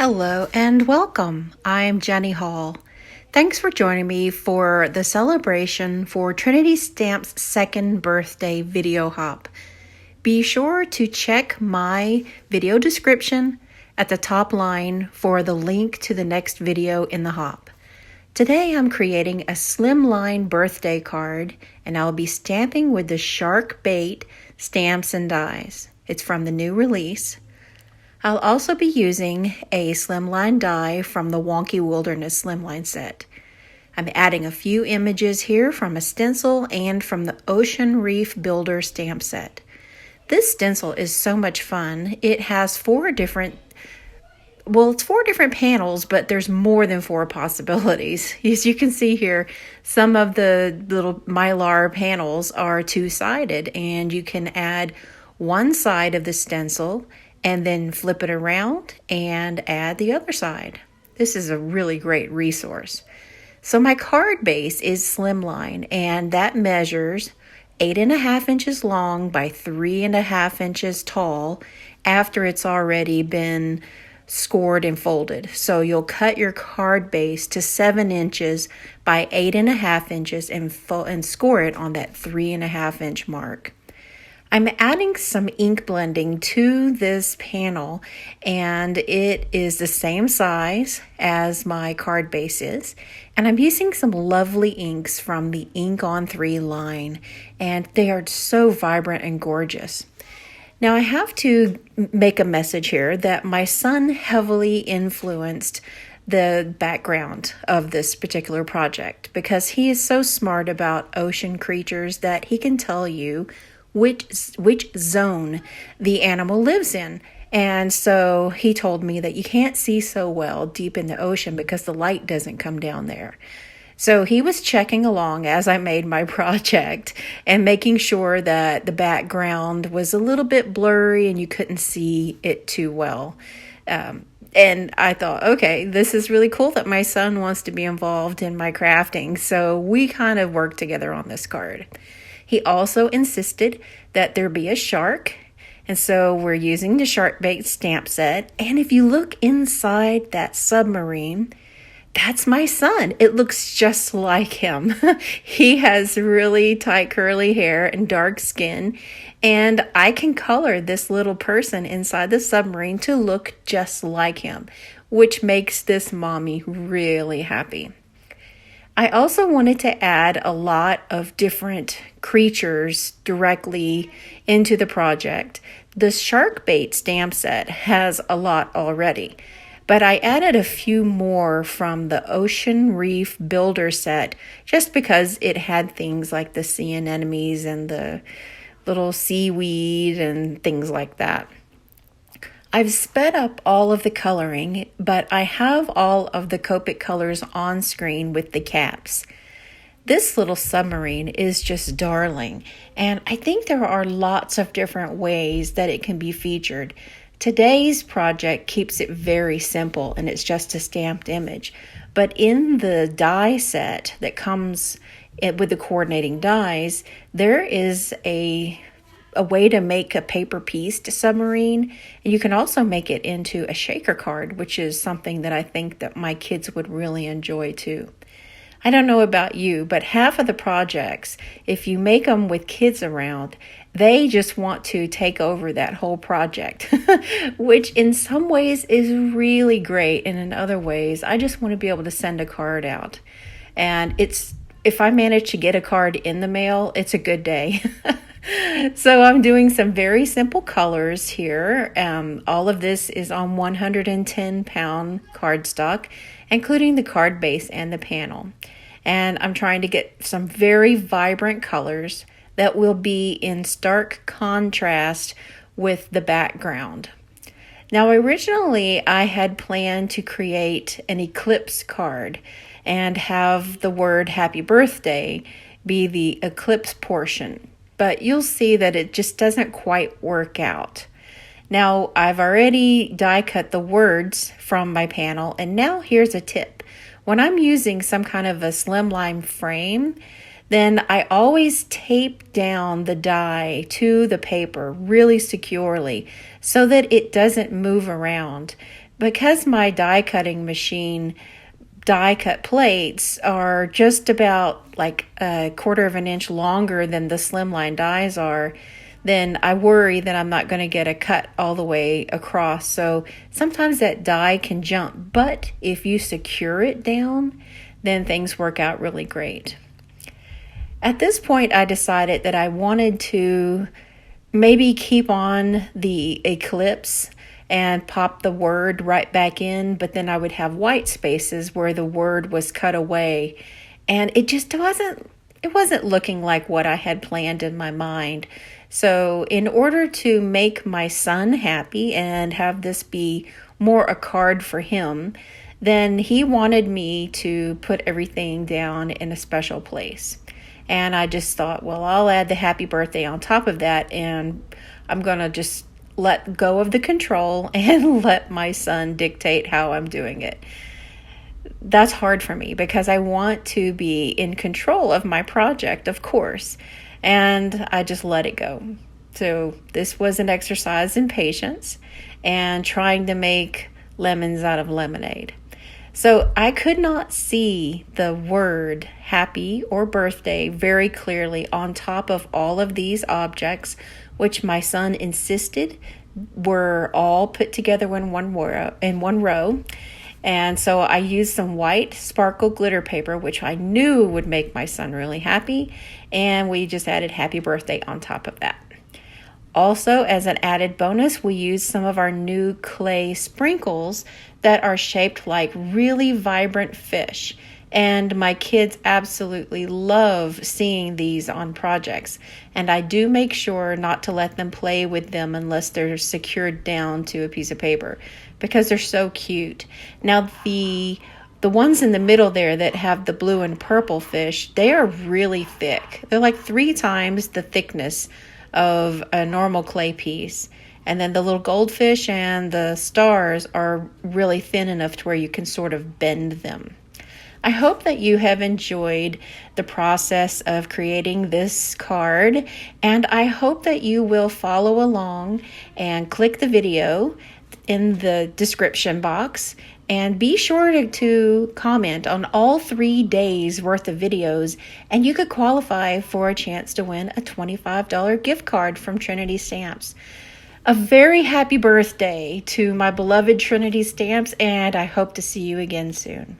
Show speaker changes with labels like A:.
A: Hello and welcome. I'm Jenny Hall. Thanks for joining me for the celebration for Trinity Stamp's second birthday video hop. Be sure to check my video description at the top line for the link to the next video in the hop. Today I'm creating a Slimline birthday card and I'll be stamping with the Shark Bait stamps and dies. It's from the new release. I'll also be using a Slimline die from the Wonky Wilderness Slimline set. I'm adding a few images here from a stencil and from the Ocean Reef Builder stamp set. This stencil is so much fun. It has four different panels, but there's more than four possibilities. As you can see here, some of the little mylar panels are two-sided, and you can add one side of the stencil and then flip it around and add the other side. This is a really great resource. So my card base is Slimline, and that measures 8.5 inches long by 3.5 inches tall after it's already been scored and folded. So you'll cut your card base to 7 inches by 8.5 inches and score it on that 3.5 inch mark. I'm adding some ink blending to this panel, and it is the same size as my card base is. And I'm using some lovely inks from the Ink on 3 line, and they are so vibrant and gorgeous. Now I have to make a message here that my son heavily influenced the background of this particular project because he is so smart about ocean creatures that he can tell you which zone the animal lives in. And so he told me that you can't see so well deep in the ocean because the light doesn't come down there. So he was checking along as I made my project and making sure that the background was a little bit blurry and you couldn't see it too well. And I thought, okay, this is really cool that my son wants to be involved in my crafting. So we kind of worked together on this card. He also insisted that there be a shark, and so we're using the Shark Bait stamp set. And if you look inside that submarine, that's my son. It looks just like him. He has really tight curly hair and dark skin, and I can color this little person inside the submarine to look just like him, which makes this mommy really happy. I also wanted to add a lot of different creatures directly into the project. The Shark Bait stamp set has a lot already, but I added a few more from the Ocean Reef Builder set just because it had things like the sea anemones and the little seaweed and things like that. I've sped up all of the coloring, but I have all of the Copic colors on screen with the caps. This little submarine is just darling, and I think there are lots of different ways that it can be featured. Today's project keeps it very simple, and it's just a stamped image. But in the die set that comes with the coordinating dies, there is a way to make a paper pieced submarine, and you can also make it into a shaker card, which is something that I think that my kids would really enjoy too. I don't know about you, but half of the projects, if you make them with kids around, they just want to take over that whole project, which in some ways is really great, and in other ways, I just want to be able to send a card out. And if I manage to get a card in the mail, it's a good day. So I'm doing some very simple colors here. All of this is on 110-pound cardstock, including the card base and the panel. And I'm trying to get some very vibrant colors that will be in stark contrast with the background. Now, originally, I had planned to create an eclipse card and have the word Happy Birthday be the eclipse portion. But you'll see that it just doesn't quite work out. Now, I've already die cut the words from my panel, and now here's a tip. When I'm using some kind of a slimline frame, then I always tape down the die to the paper really securely so that it doesn't move around. Because my die cutting machine die cut plates are just about like a quarter of an inch longer than the Slimline dies are, then I worry that I'm not going to get a cut all the way across. So sometimes that die can jump, but if you secure it down, then things work out really great. At this point, I decided that I wanted to maybe keep on the eclipse and pop the word right back in, but then I would have white spaces where the word was cut away. And it just wasn't looking like what I had planned in my mind. So in order to make my son happy and have this be more a card for him, then he wanted me to put everything down in a special place. And I just thought, well, I'll add the happy birthday on top of that, and I'm going to just let go of the control and let my son dictate how I'm doing it. That's hard for me because I want to be in control of my project, of course, and I just let it go. So this was an exercise in patience and trying to make lemons out of lemonade. So I could not see the word happy or birthday very clearly on top of all of these objects, which my son insisted were all put together in one row. And so I used some white sparkle glitter paper, which I knew would make my son really happy. And we just added happy birthday on top of that. Also, as an added bonus, we used some of our new clay sprinkles that are shaped like really vibrant fish. And my kids absolutely love seeing these on projects. And I do make sure not to let them play with them unless they're secured down to a piece of paper because they're so cute. Now, the ones in the middle there that have the blue and purple fish, they are really thick. They're like 3 times the thickness of a normal clay piece. And then the little goldfish and the stars are really thin enough to where you can sort of bend them. I hope that you have enjoyed the process of creating this card, and I hope that you will follow along and click the video in the description box, and be sure to comment on all 3 days worth of videos, and you could qualify for a chance to win a $25 gift card from Trinity Stamps. A very happy birthday to my beloved Trinity Stamps, and I hope to see you again soon.